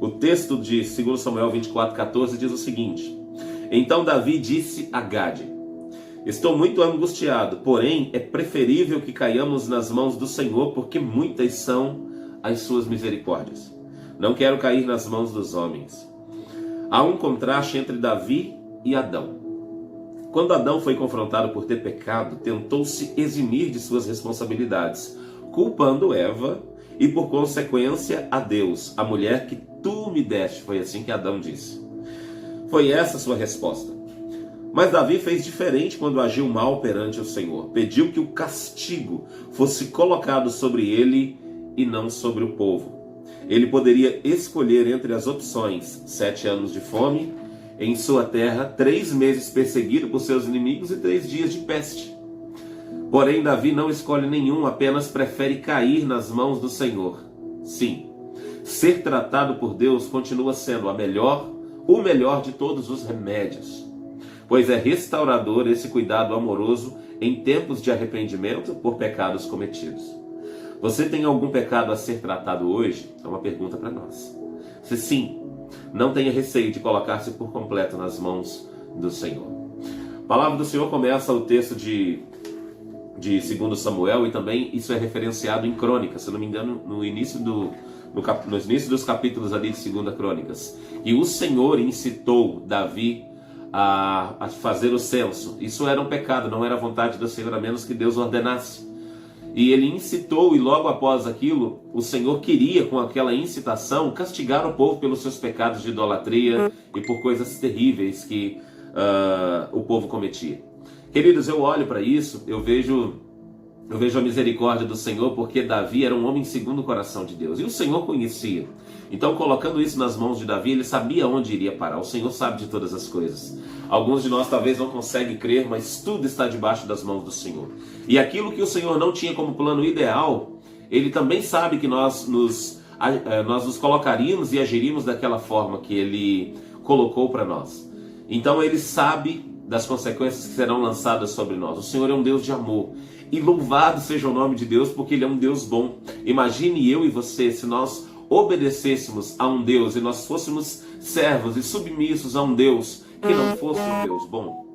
O texto de 2 Samuel 24:14 diz o seguinte: Então Davi disse a Gade: Estou muito angustiado, porém é preferível que caiamos nas mãos do Senhor, porque muitas são as suas misericórdias. Não quero cair nas mãos dos homens. Há um contraste entre Davi e Adão. Quando Adão foi confrontado por ter pecado, tentou se eximir de suas responsabilidades, culpando Eva e, por consequência, a Deus, a mulher que tu me deste. Foi assim que Adão disse. Foi essa a sua resposta. Mas Davi fez diferente quando agiu mal perante o Senhor. Pediu que o castigo fosse colocado sobre ele e não sobre o povo. Ele poderia escolher entre as opções: 7 anos de fome em sua terra, 3 meses perseguido por seus inimigos e 3 dias de peste. Porém, Davi não escolhe nenhum, apenas prefere cair nas mãos do Senhor. Sim, ser tratado por Deus continua sendo o melhor de todos os remédios, pois é restaurador esse cuidado amoroso em tempos de arrependimento por pecados cometidos. Você tem algum pecado a ser tratado hoje? É uma pergunta para nós. Se sim, não tenha receio de colocar-se por completo nas mãos do Senhor. A palavra do Senhor começa o texto de 2 Samuel, e também isso é referenciado em Crônicas, se não me engano, no início dos capítulos ali de 2 Crônicas. E o Senhor incitou Davi a fazer o censo. Isso era um pecado, não era a vontade do Senhor, a menos que Deus ordenasse. E ele incitou, e logo após aquilo, o Senhor queria, com aquela incitação, castigar o povo pelos seus pecados de idolatria e por coisas terríveis que o povo cometia. Queridos, eu olho para isso, eu vejo a misericórdia do Senhor, porque Davi era um homem segundo o coração de Deus, e o Senhor conhecia. Então, colocando isso nas mãos de Davi, ele sabia onde iria parar. O Senhor sabe de todas as coisas. Alguns de nós talvez não conseguem crer, mas tudo está debaixo das mãos do Senhor. E aquilo que o Senhor não tinha como plano ideal, ele também sabe que nós nos colocaríamos e agiríamos daquela forma que ele colocou para nós. Então, ele sabe das consequências que serão lançadas sobre nós. O Senhor é um Deus de amor. E louvado seja o nome de Deus, porque Ele é um Deus bom. Imagine eu e você, se nós obedecêssemos a um Deus e nós fôssemos servos e submissos a um Deus que não fosse um Deus bom.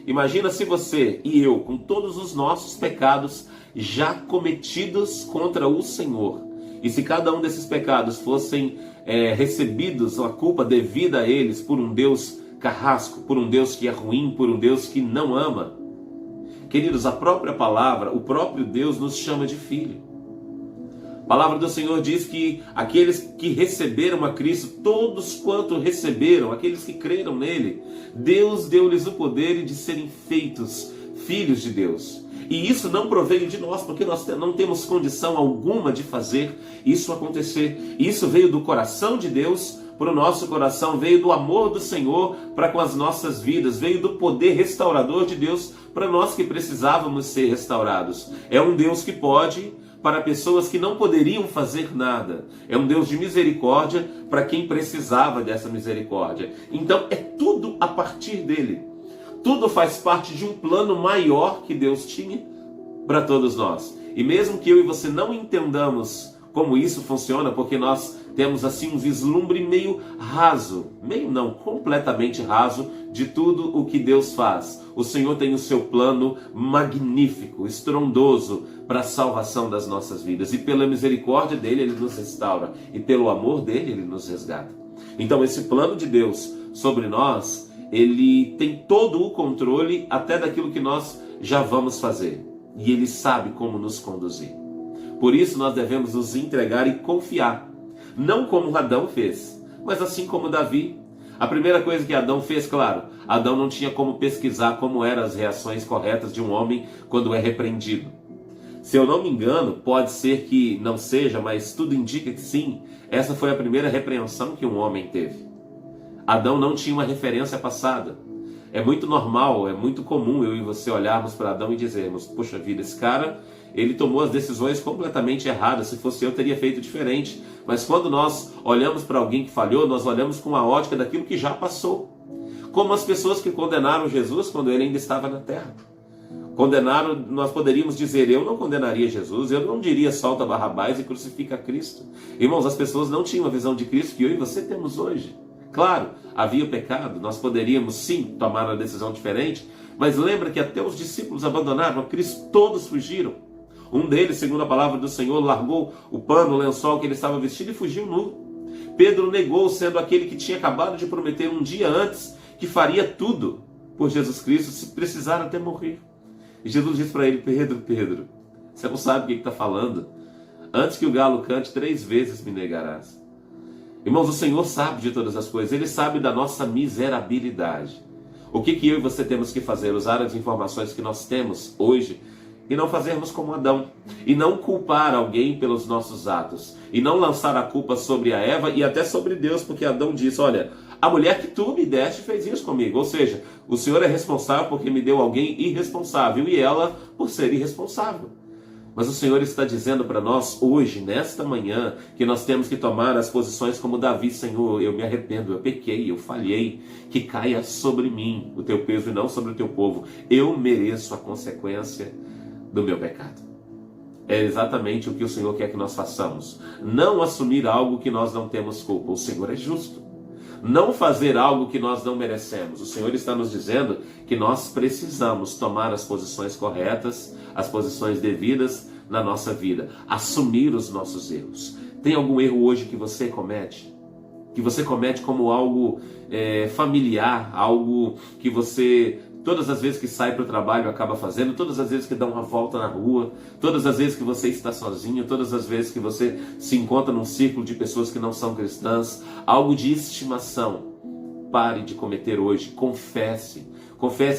Imagina se você e eu, com todos os nossos pecados já cometidos contra o Senhor, e se cada um desses pecados fossem recebidos, a culpa devida a eles por um Deus carrasco, por um Deus que é ruim, por um Deus que não ama. Queridos, a própria palavra, o próprio Deus nos chama de filho. A palavra do Senhor diz que aqueles que receberam a Cristo, todos quanto receberam, aqueles que creram nele, Deus deu-lhes o poder de serem feitos filhos de Deus. E isso não proveio de nós, porque nós não temos condição alguma de fazer isso acontecer. Isso veio do coração de Deus para o nosso coração, veio do amor do Senhor para com as nossas vidas, veio do poder restaurador de Deus para nós que precisávamos ser restaurados. É um Deus que pode para pessoas que não poderiam fazer nada. É um Deus de misericórdia para quem precisava dessa misericórdia. Então é tudo a partir dele. Tudo faz parte de um plano maior que Deus tinha para todos nós. E mesmo que eu e você não entendamos como isso funciona, porque nós temos assim um vislumbre meio raso, meio não, completamente raso de tudo o que Deus faz. O Senhor tem o seu plano magnífico, estrondoso para a salvação das nossas vidas. E pela misericórdia dele, ele nos restaura. E pelo amor dele, ele nos resgata. Então esse plano de Deus sobre nós, ele tem todo o controle até daquilo que nós já vamos fazer. E ele sabe como nos conduzir. Por isso nós devemos nos entregar e confiar. Não como Adão fez, mas assim como Davi. A primeira coisa que Adão fez, claro, Adão não tinha como pesquisar como eram as reações corretas de um homem quando é repreendido. Se eu não me engano, pode ser que não seja, mas tudo indica que sim, essa foi a primeira repreensão que um homem teve. Adão não tinha uma referência passada. É muito normal, é muito comum eu e você olharmos para Adão e dizermos: poxa vida, esse cara, ele tomou as decisões completamente erradas, se fosse eu teria feito diferente. Mas quando nós olhamos para alguém que falhou, nós olhamos com a ótica daquilo que já passou. Como as pessoas que condenaram Jesus quando ele ainda estava na terra. Condenaram, nós poderíamos dizer, eu não condenaria Jesus, eu não diria solta Barrabás e crucifica Cristo. Irmãos, as pessoas não tinham a visão de Cristo que eu e você temos hoje. Claro, havia o pecado, nós poderíamos sim tomar uma decisão diferente, mas lembra que até os discípulos abandonaram a Cristo, todos fugiram. Um deles, segundo a palavra do Senhor, largou o pano, o lençol que ele estava vestido e fugiu nu. Pedro negou, sendo aquele que tinha acabado de prometer um dia antes que faria tudo por Jesus Cristo, se precisar até morrer. E Jesus disse para ele, Pedro, você não sabe o que está falando. Antes que o galo cante 3 vezes me negarás. Irmãos, o Senhor sabe de todas as coisas. Ele sabe da nossa miserabilidade. O que eu e você temos que fazer? Usar as informações que nós temos hoje e não fazermos como Adão. E não culpar alguém pelos nossos atos. E não lançar a culpa sobre a Eva e até sobre Deus, porque Adão disse, olha, a mulher que tu me deste fez isso comigo. Ou seja, o Senhor é responsável porque me deu alguém irresponsável e ela por ser irresponsável. Mas o Senhor está dizendo para nós hoje, nesta manhã, que nós temos que tomar as posições como Davi. Senhor, eu me arrependo, eu pequei, eu falhei, que caia sobre mim o teu peso e não sobre o teu povo. Eu mereço a consequência do meu pecado. É exatamente o que o Senhor quer que nós façamos. Não assumir algo que nós não temos culpa. O Senhor é justo. Não fazer algo que nós não merecemos. O Senhor está nos dizendo que nós precisamos tomar as posições corretas, as posições devidas na nossa vida. Assumir os nossos erros. Tem algum erro hoje que você comete? Que você comete como algo familiar, algo que você... Todas as vezes que sai para o trabalho acaba fazendo, todas as vezes que dá uma volta na rua, todas as vezes que você está sozinho, todas as vezes que você se encontra num círculo de pessoas que não são cristãs, algo de estimação. Pare de cometer hoje, confesse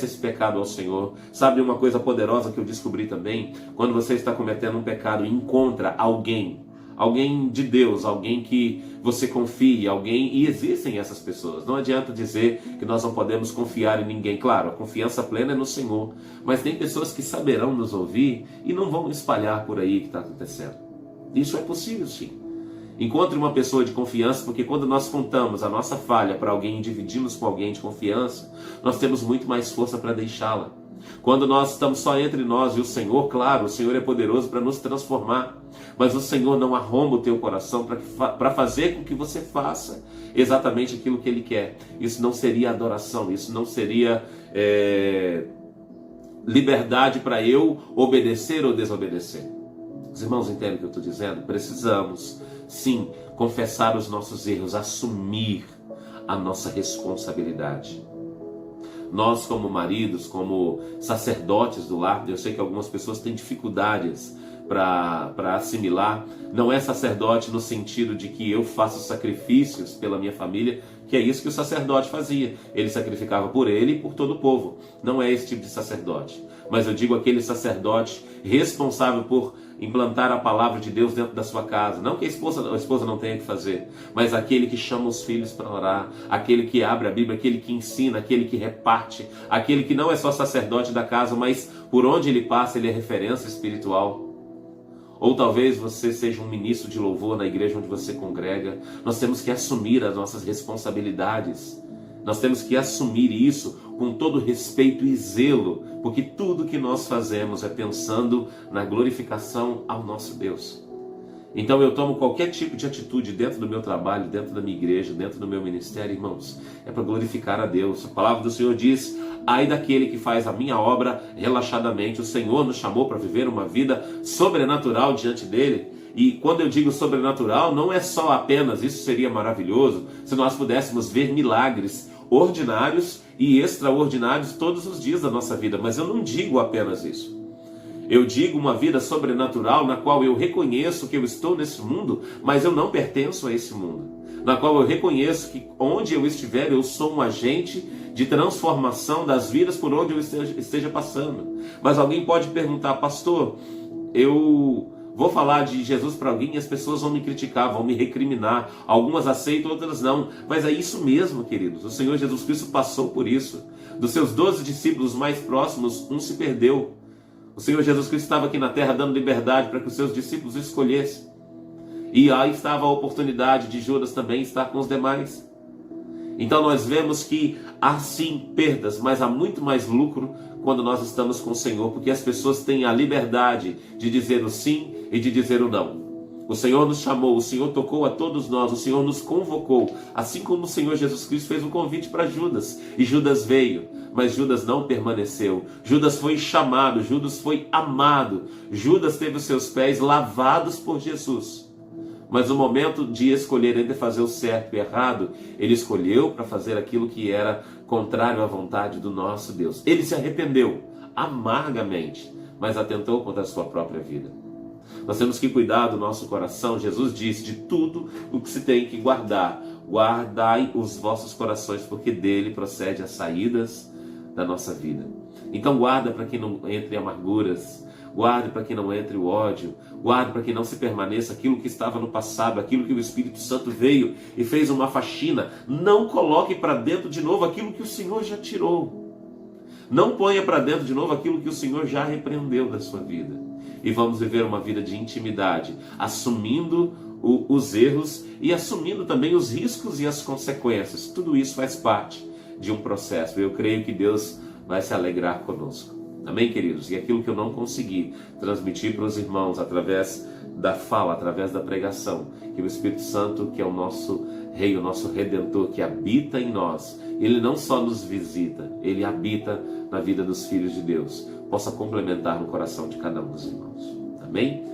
esse pecado ao Senhor. Sabe uma coisa poderosa que eu descobri também? Quando você está cometendo um pecado e encontra alguém de Deus, alguém que você confie, e existem essas pessoas. Não adianta dizer que nós não podemos confiar em ninguém. Claro, a confiança plena é no Senhor, mas tem pessoas que saberão nos ouvir e não vão espalhar por aí o que está acontecendo. Isso é possível, sim. Encontre uma pessoa de confiança, porque quando nós contamos a nossa falha para alguém e dividimos com alguém de confiança, nós temos muito mais força para deixá-la. Quando nós estamos só entre nós e o Senhor, claro, o Senhor é poderoso para nos transformar, mas o Senhor não arromba o teu coração para fazer com que você faça exatamente aquilo que Ele quer. Isso não seria adoração, isso não seria liberdade para eu obedecer ou desobedecer. Os irmãos entendem o que eu estou dizendo? Precisamos, sim, confessar os nossos erros, assumir a nossa responsabilidade. Nós, como maridos, como sacerdotes do lar, eu sei que algumas pessoas têm dificuldades para assimilar. Não é sacerdote no sentido de que eu faço sacrifícios pela minha família, que é isso que o sacerdote fazia. Ele sacrificava por ele e por todo o povo. Não é esse tipo de sacerdote. Mas eu digo aquele sacerdote responsável por implantar a palavra de Deus dentro da sua casa. Não que a esposa não tenha que fazer, mas aquele que chama os filhos para orar, aquele que abre a Bíblia, aquele que ensina, aquele que reparte, aquele que não é só sacerdote da casa, mas por onde ele passa ele é referência espiritual. Ou talvez você seja um ministro de louvor na igreja onde você congrega. Nós temos que assumir as nossas responsabilidades. Nós temos que assumir isso com todo respeito e zelo, porque tudo que nós fazemos é pensando na glorificação ao nosso Deus. Então eu tomo qualquer tipo de atitude dentro do meu trabalho, dentro da minha igreja, dentro do meu ministério, irmãos, é para glorificar a Deus. A palavra do Senhor diz, ai daquele que faz a minha obra relaxadamente. O Senhor nos chamou para viver uma vida sobrenatural diante dele. E quando eu digo sobrenatural, não é só apenas, isso seria maravilhoso, se nós pudéssemos ver milagres ordinários e extraordinários todos os dias da nossa vida. Mas eu não digo apenas isso. Eu digo uma vida sobrenatural na qual eu reconheço que eu estou nesse mundo, mas eu não pertenço a esse mundo. Na qual eu reconheço que onde eu estiver, eu sou um agente de transformação das vidas por onde eu esteja passando. Mas alguém pode perguntar, pastor, eu vou falar de Jesus para alguém e as pessoas vão me criticar, vão me recriminar. Algumas aceitam, outras não. Mas é isso mesmo, queridos. O Senhor Jesus Cristo passou por isso. Dos seus 12 discípulos mais próximos, um se perdeu. O Senhor Jesus Cristo estava aqui na terra dando liberdade para que os seus discípulos escolhessem. E aí estava a oportunidade de Judas também estar com os demais. Então nós vemos que há sim perdas, mas há muito mais lucro quando nós estamos com o Senhor, porque as pessoas têm a liberdade de dizer o sim e de dizer o não. O Senhor nos chamou, o Senhor tocou a todos nós, o Senhor nos convocou, assim como o Senhor Jesus Cristo fez um convite para Judas, e Judas veio, mas Judas não permaneceu. Judas foi chamado, Judas foi amado, Judas teve os seus pés lavados por Jesus. Mas no momento de escolher entre fazer o certo e o errado, ele escolheu para fazer aquilo que era contrário à vontade do nosso Deus. Ele se arrependeu amargamente, mas atentou contra a sua própria vida. Nós temos que cuidar do nosso coração. Jesus disse: de tudo o que se tem que guardar, guardai os vossos corações, porque dele procede as saídas da nossa vida. Então guarda para que não entre amarguras, guarde para que não entre o ódio, guarde para que não se permaneça aquilo que estava no passado, aquilo que o Espírito Santo veio e fez uma faxina. Não coloque para dentro de novo aquilo que o Senhor já tirou. Não ponha para dentro de novo aquilo que o Senhor já repreendeu da sua vida. E vamos viver uma vida de intimidade, assumindo os erros e assumindo também os riscos e as consequências. Tudo isso faz parte de um processo. Eu creio que Deus vai se alegrar conosco. Amém, queridos? E aquilo que eu não consegui transmitir para os irmãos através da fala, através da pregação, que o Espírito Santo, que é o nosso Rei, o nosso Redentor, que habita em nós, ele não só nos visita, ele habita na vida dos filhos de Deus, possa complementar no coração de cada um dos irmãos. Amém?